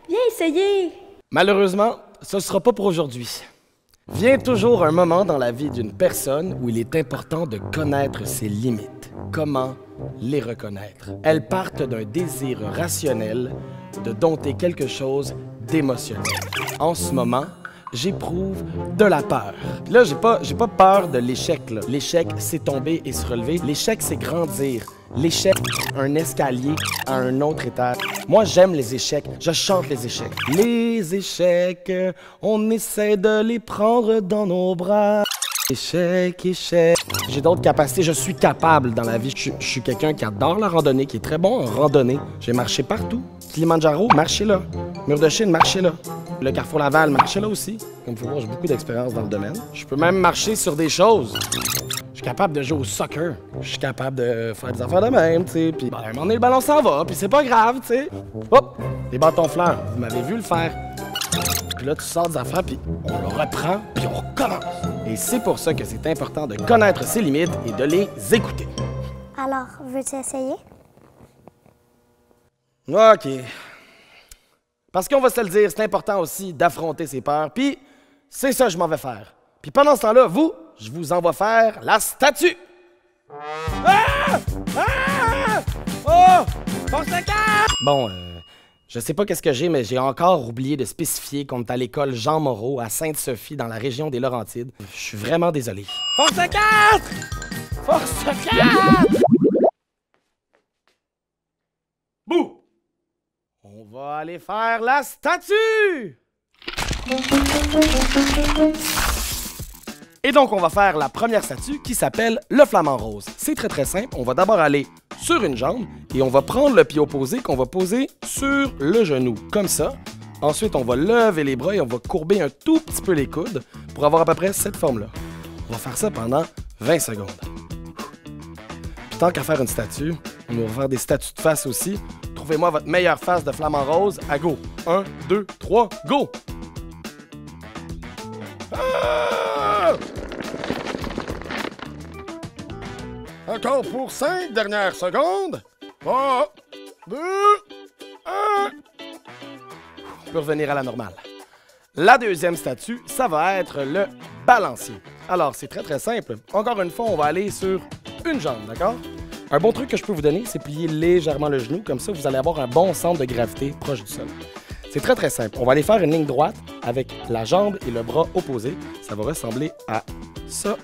Viens essayer! Malheureusement, ce ne sera pas pour aujourd'hui. Vient toujours un moment dans la vie d'une personne où il est important de connaître ses limites. Comment les reconnaître? Elles partent d'un désir rationnel de dompter quelque chose d'émotionnel. En ce moment, j'éprouve de la peur. Là, j'ai pas peur de l'échec, là. L'échec, c'est tomber et se relever. L'échec, c'est grandir. L'échec, un escalier à un autre étage. Moi, j'aime les échecs. Je chante les échecs. Les échecs, on essaie de les prendre dans nos bras. Échec, échec. J'ai d'autres capacités. Je suis capable dans la vie. Je suis quelqu'un qui adore la randonnée, qui est très bon en randonnée. J'ai marché partout. Kilimanjaro, marchez là. Mur de Chine, marchez là. Le Carrefour Laval, marchez là aussi. Comme vous voyez, j'ai beaucoup d'expérience dans le domaine. Je peux même marcher sur des choses. Je suis capable de jouer au soccer. Je suis capable de faire des affaires de même, tu sais. Puis, à un moment donné, le ballon s'en va, puis c'est pas grave, tu sais. Hop! Les bâtons fleurs, vous m'avez vu le faire. Puis là, tu sors des affaires, puis on le reprend, puis on recommence. Et c'est pour ça que c'est important de connaître ses limites et de les écouter. Alors, veux-tu essayer? OK. Parce qu'on va se le dire, c'est important aussi d'affronter ses peurs, puis c'est ça que je m'en vais faire. Puis pendant ce temps-là, vous, je vous envoie faire la statue. Ah! Ah! Oh! Bon, je sais pas qu'est-ce que j'ai, mais j'ai encore oublié de spécifier qu'on est à l'école Jean Moreau à Sainte-Sophie dans la région des Laurentides. Je suis vraiment désolé. Force 4! Force 4! Bouh! On va aller faire la statue! Et donc, on va faire la première statue qui s'appelle le flamant rose. C'est très très simple. On va d'abord aller sur une jambe et on va prendre le pied opposé qu'on va poser sur le genou, comme ça. Ensuite, on va lever les bras et on va courber un tout petit peu les coudes pour avoir à peu près cette forme-là. On va faire ça pendant 20 secondes. Puis tant qu'à faire une statue, on va faire des statues de face aussi. Trouvez-moi votre meilleure face de flamant rose à go. 1, 2, 3, go! Ah! Encore pour 5 dernières secondes. 3, 2, 1. On peut revenir à la normale. La deuxième statue, ça va être le balancier. Alors, c'est très très simple. Encore une fois, on va aller sur une jambe, d'accord? Un bon truc que je peux vous donner, c'est plier légèrement le genou. Comme ça, vous allez avoir un bon centre de gravité proche du sol. C'est très très simple. On va aller faire une ligne droite avec la jambe et le bras opposés. Ça va ressembler à ça.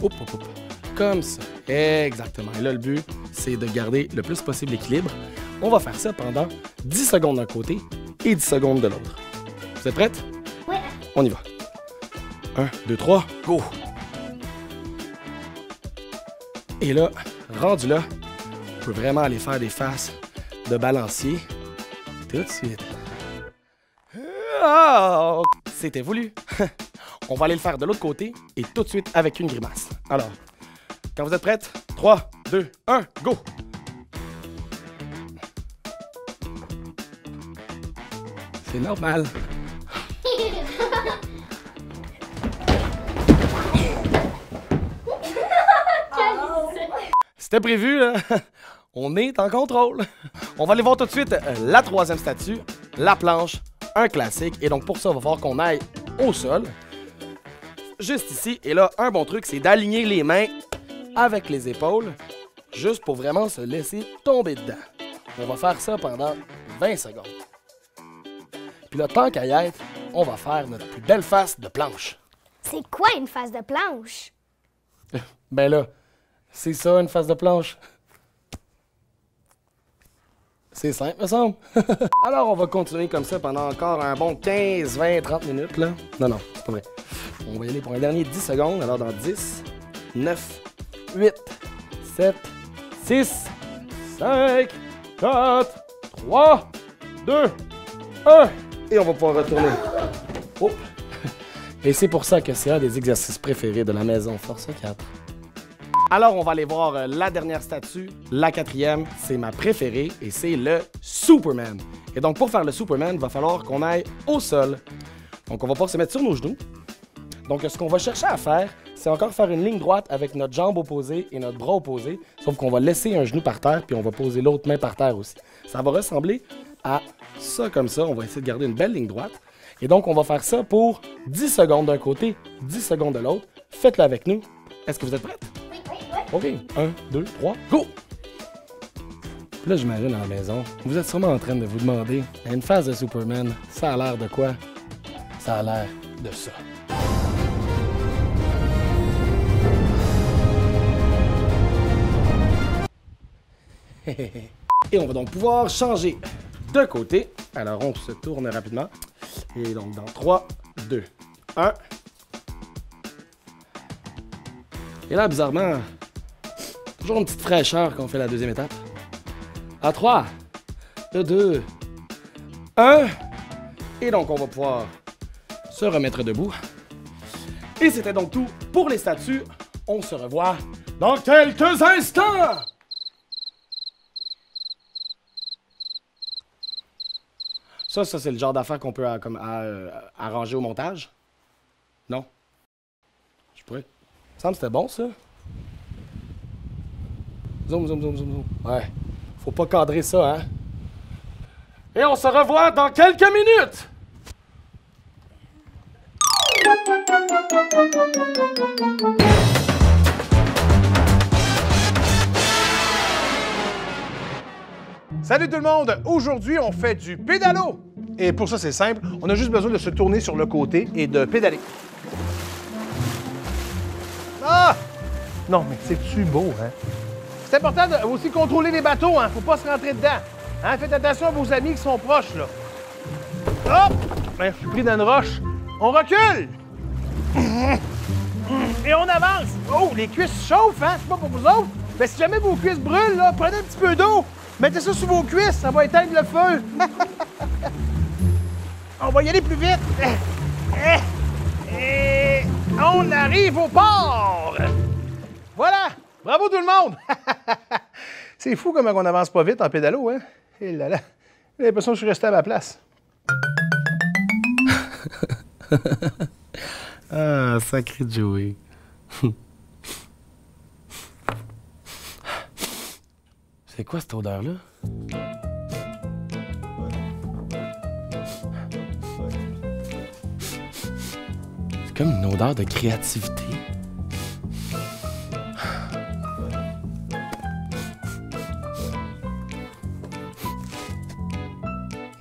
Hop, hop, hop. Comme ça. Exactement. Et là, le but, c'est de garder le plus possible l'équilibre. On va faire ça pendant 10 secondes d'un côté et 10 secondes de l'autre. Vous êtes prêtes? Oui. On y va. 1, 2, 3, go! Et là, rendu là, on peut vraiment aller faire des faces de balancier tout de suite. Oh, c'était voulu. On va aller le faire de l'autre côté et tout de suite avec une grimace. Alors, quand vous êtes prêtes, 3, 2, 1, go! C'est normal. C'était prévu, là. On est en contrôle. On va aller voir tout de suite la troisième statue, la planche, un classique. Et donc, pour ça, il va falloir qu'on aille au sol. Juste ici. Et là, un bon truc, c'est d'aligner les mains avec les épaules, juste pour vraiment se laisser tomber dedans. On va faire ça pendant 20 secondes. Puis là, tant qu'à y être, on va faire notre plus belle face de planche. C'est quoi une face de planche? Ben là, c'est ça, une face de planche. C'est simple, me semble. Alors, on va continuer comme ça pendant encore un bon 15, 20, 30 minutes, là. Non, c'est pas vrai. On va y aller pour un dernier 10 secondes. Alors, dans 10, 9, 8, 7, 6, 5, 4, 3, 2, 1. Et on va pouvoir retourner. Oh. Et c'est pour ça que c'est un des exercices préférés de la maison Force 4. Alors, on va aller voir la dernière statue. La quatrième, c'est ma préférée et c'est le Superman. Et donc, pour faire le Superman, il va falloir qu'on aille au sol. Donc, on va pouvoir se mettre sur nos genoux. Donc, ce qu'on va chercher à faire, c'est encore faire une ligne droite avec notre jambe opposée et notre bras opposé. Sauf qu'on va laisser un genou par terre puis on va poser l'autre main par terre aussi. Ça va ressembler à ça comme ça. On va essayer de garder une belle ligne droite. Et donc, on va faire ça pour 10 secondes d'un côté, 10 secondes de l'autre. Faites-le avec nous. Est-ce que vous êtes prêtes? Oui. OK. 1, 2, 3, go! Puis là, j'imagine à la maison, vous êtes sûrement en train de vous demander, une phase de Superman, ça a l'air de quoi? Ça a l'air de ça. Et on va donc pouvoir changer de côté. Alors, on se tourne rapidement. Et donc, dans 3, 2, 1. Et là, bizarrement, toujours une petite fraîcheur quand on fait la deuxième étape. À 3, 2, 1. Et donc, on va pouvoir se remettre debout. Et c'était donc tout pour les statues. On se revoit dans quelques instants. Ça c'est le genre d'affaire qu'on peut arranger au montage? Non? Je pourrais. Il me semble que c'était bon, ça. Zoom, zoom, zoom, zoom, zoom. Ouais. Faut pas cadrer ça, hein? Et on se revoit dans quelques minutes! Salut tout le monde! Aujourd'hui, on fait du pédalo! Et pour ça, c'est simple. On a juste besoin de se tourner sur le côté et de pédaler. Ah! Non, mais c'est-tu beau, hein? C'est important de aussi contrôler les bateaux, hein? Faut pas se rentrer dedans. Hein? Faites attention à vos amis qui sont proches, là. Hop! Ben, je suis pris dans une roche. On recule! Et on avance! Oh, les cuisses chauffent, hein? C'est pas pour vous autres? Ben, si jamais vos cuisses brûlent, là, prenez un petit peu d'eau. Mettez ça sur vos cuisses, ça va éteindre le feu. On va y aller plus vite. Et on arrive au port. Voilà. Bravo tout le monde. C'est fou comment on n'avance pas vite en pédalo, hein? Et là là. J'ai l'impression que je suis resté à ma place. Ah, sacré Joey. C'est quoi cette odeur-là? C'est comme une odeur de créativité.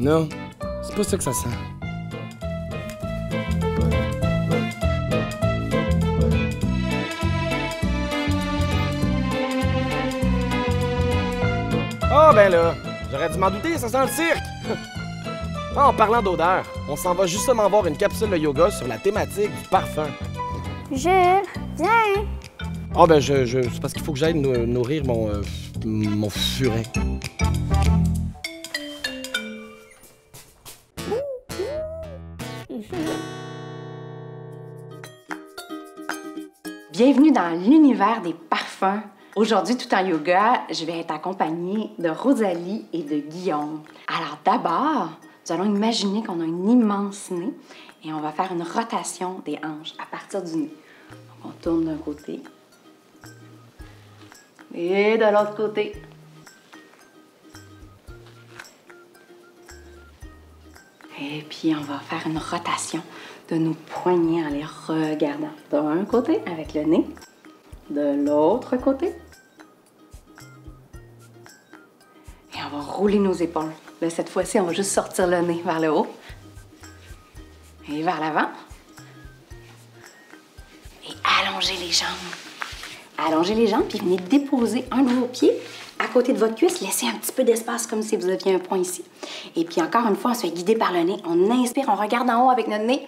Non, c'est pas ça que ça sent. Ah ben là, j'aurais dû m'en douter, ça sent le cirque! Ah, en parlant d'odeur, on s'en va justement voir une capsule de yoga sur la thématique du parfum. Jules, viens. Ah ben c'est parce qu'il faut que j'aille nourrir mon furet. Bienvenue dans l'univers des parfums. Aujourd'hui, tout en yoga, je vais être accompagnée de Rosalie et de Guillaume. Alors d'abord, nous allons imaginer qu'on a un immense nez et on va faire une rotation des hanches à partir du nez. Donc, on tourne d'un côté et de l'autre côté. Et puis, on va faire une rotation de nos poignets en les regardant. D'un côté avec le nez, de l'autre côté. Et on va rouler nos épaules. Là, cette fois-ci, on va juste sortir le nez vers le haut. Et vers l'avant. Et allonger les jambes. Allongez les jambes, puis venez déposer un de vos pieds à côté de votre cuisse. Laissez un petit peu d'espace comme si vous aviez un point ici. Et puis encore une fois, on se fait guider par le nez. On inspire, on regarde en haut avec notre nez.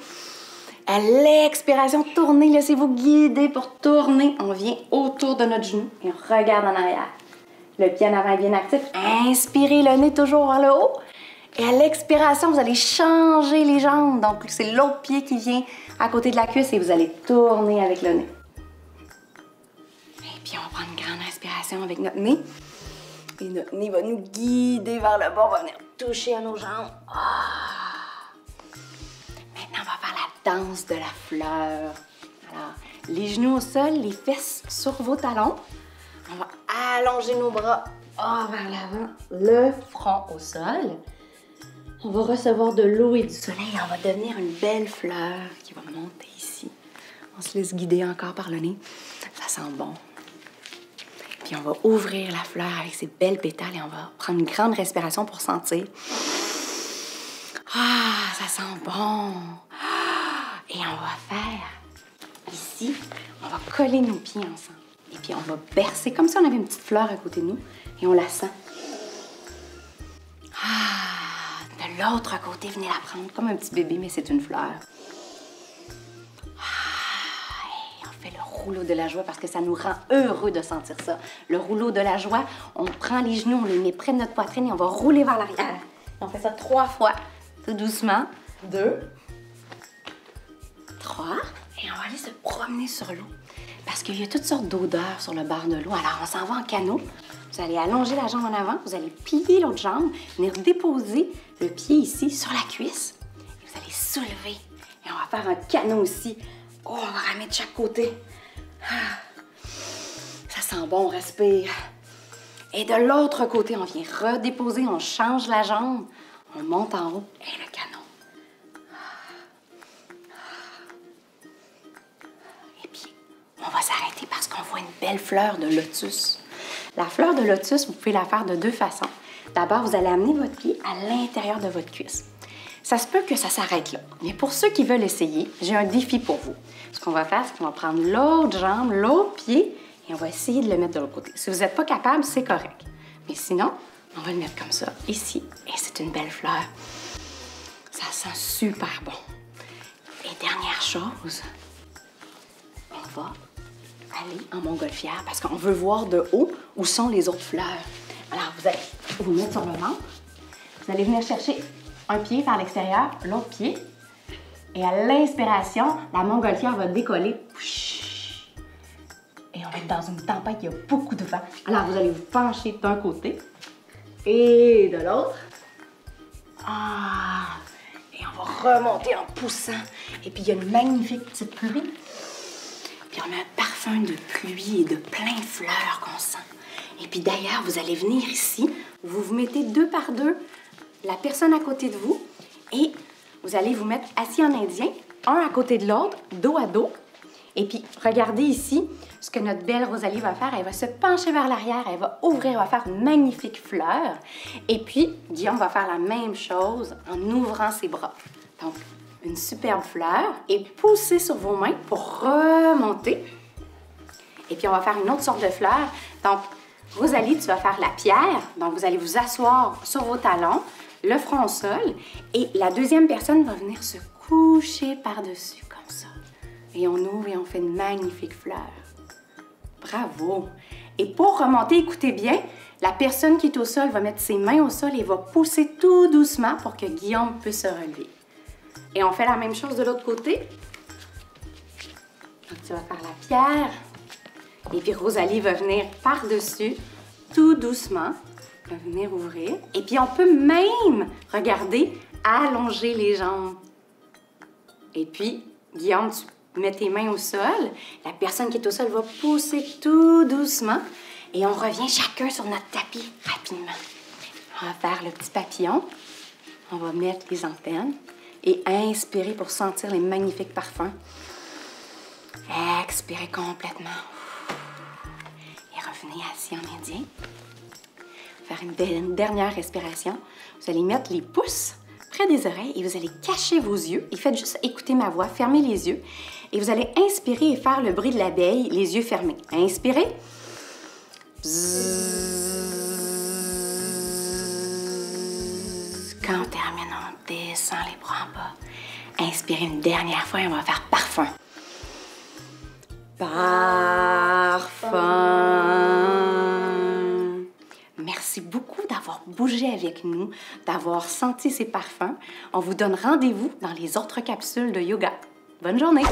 À l'expiration, tournez, laissez-vous guider pour tourner. On vient autour de notre genou et on regarde en arrière. Le pied en avant est bien actif. Inspirez le nez toujours vers le haut. Et à l'expiration, vous allez changer les jambes. Donc, c'est l'autre pied qui vient à côté de la cuisse et vous allez tourner avec le nez. Et puis, on va prendre une grande inspiration avec notre nez. Et notre nez va nous guider vers le bas. On va venir toucher à nos jambes. Maintenant, on va faire la danse de la fleur. Alors, les genoux au sol, les fesses sur vos talons. On va allonger nos bras vers l'avant, le front au sol. On va recevoir de l'eau et du soleil. On va devenir une belle fleur qui va monter ici. On se laisse guider encore par le nez. Ça sent bon. Puis on va ouvrir la fleur avec ses belles pétales et on va prendre une grande respiration pour sentir. Ah, ça sent bon. Ah, et on va faire ici, on va coller nos pieds ensemble. Et puis on va bercer comme si on avait une petite fleur à côté de nous et on la sent. Ah, de l'autre côté, venez la prendre comme un petit bébé, mais c'est une fleur. Le rouleau de la joie parce que ça nous rend heureux de sentir ça. Le rouleau de la joie, on prend les genoux, on les met près de notre poitrine et on va rouler vers l'arrière. On fait ça 3 fois, tout doucement. 2, 3, et on va aller se promener sur l'eau. Parce qu'il y a toutes sortes d'odeurs sur le bord de l'eau. Alors, on s'en va en canot. Vous allez allonger la jambe en avant, vous allez plier l'autre jambe, venir déposer le pied ici sur la cuisse. Et vous allez soulever. Et on va faire un canot aussi. Oh, on va ramener de chaque côté. Ça sent bon, on respire. Et de l'autre côté, on vient redéposer, on change la jambe, on monte en haut et le canot. Et puis, on va s'arrêter parce qu'on voit une belle fleur de lotus. La fleur de lotus, vous pouvez la faire de 2 façons. D'abord, vous allez amener votre pied à l'intérieur de votre cuisse. Ça se peut que ça s'arrête là. Mais pour ceux qui veulent essayer, j'ai un défi pour vous. Ce qu'on va faire, c'est qu'on va prendre l'autre jambe, l'autre pied, et on va essayer de le mettre de l'autre côté. Si vous n'êtes pas capable, c'est correct. Mais sinon, on va le mettre comme ça, ici. Et c'est une belle fleur. Ça sent super bon. Et dernière chose, on va aller en montgolfière parce qu'on veut voir de haut où sont les autres fleurs. Alors, vous allez vous mettre sur le ventre. Vous allez venir chercher un pied par l'extérieur, l'autre pied. Et à l'inspiration, la montgolfière va décoller. Et on va être dans une tempête, il y a beaucoup de vent. Alors, vous allez vous pencher d'un côté et de l'autre. Ah! Et on va remonter en poussant. Et puis, il y a une magnifique petite pluie. Puis, on a un parfum de pluie et de plein de fleurs qu'on sent. Et puis, d'ailleurs, vous allez venir ici. Vous vous mettez 2 par 2, la personne à côté de vous. Et vous allez vous mettre assis en indien, un à côté de l'autre, dos à dos. Et puis, regardez ici ce que notre belle Rosalie va faire. Elle va se pencher vers l'arrière, elle va ouvrir, elle va faire une magnifique fleur. Et puis, Guillaume va faire la même chose en ouvrant ses bras. Donc, une superbe fleur. Et poussez sur vos mains pour remonter. Et puis, on va faire une autre sorte de fleur. Donc, Rosalie, tu vas faire la pierre. Donc, vous allez vous asseoir sur vos talons, le front au sol. Et la deuxième personne va venir se coucher par-dessus, comme ça. Et on ouvre et on fait une magnifique fleur. Bravo! Et pour remonter, écoutez bien, la personne qui est au sol va mettre ses mains au sol et va pousser tout doucement pour que Guillaume puisse se relever. Et on fait la même chose de l'autre côté. Donc, tu vas faire la pierre. Et puis, Rosalie va venir par-dessus, tout doucement. Va venir ouvrir. Et puis, on peut même, regardez, allonger les jambes. Et puis, Guillaume, tu mets tes mains au sol. La personne qui est au sol va pousser tout doucement. Et on revient chacun sur notre tapis rapidement. On va faire le petit papillon. On va mettre les antennes et inspirer pour sentir les magnifiques parfums. Expirez complètement. Et revenez assis en indien. Faire une dernière respiration. Vous allez mettre les pouces près des oreilles et vous allez cacher vos yeux. Et faites juste écouter ma voix. Fermez les yeux. Et vous allez inspirer et faire le bruit de l'abeille, les yeux fermés. Inspirez. Quand on termine, on descend les bras en bas. Inspirez une dernière fois et on va faire parfum. Parfum. Merci beaucoup d'avoir bougé avec nous, d'avoir senti ces parfums. On vous donne rendez-vous dans les autres capsules de yoga. Bonne journée!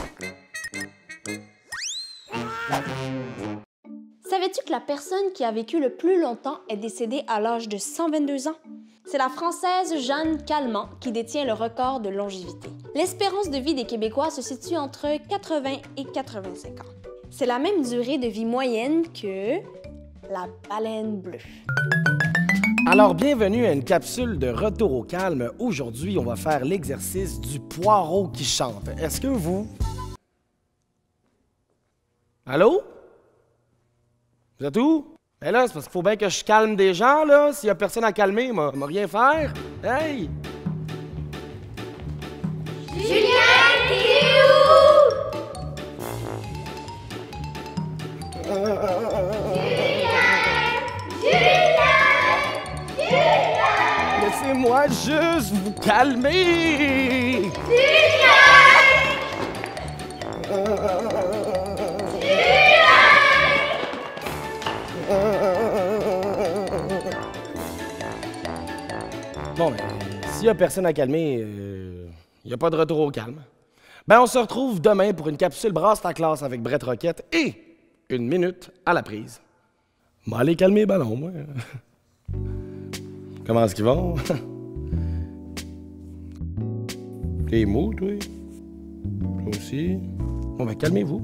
Savais-tu que la personne qui a vécu le plus longtemps est décédée à l'âge de 122 ans? C'est la Française Jeanne Calment qui détient le record de longévité. L'espérance de vie des Québécois se situe entre 80 et 85 ans. C'est la même durée de vie moyenne que la baleine bleue. Alors, bienvenue à une capsule de retour au calme. Aujourd'hui, on va faire l'exercice du poireau qui chante. Est-ce que vous... Allô? Vous êtes où? Ben là, c'est parce qu'il faut bien que je calme des gens, là. S'il y a personne à calmer, m'a rien faire. Hey! Julien, t'es où? Laissez-moi juste vous calmer! Bon, ben, s'il y a personne à calmer, il n'y a pas de retour au calme. Ben, on se retrouve demain pour une capsule Brasse ta classe avec Brett Roquette et une minute à la prise. Bon, allez calmer les ballons, moi. Comment est-ce qu'ils vont? T'es mou, toi? Toi aussi? Bon, ben, calmez-vous.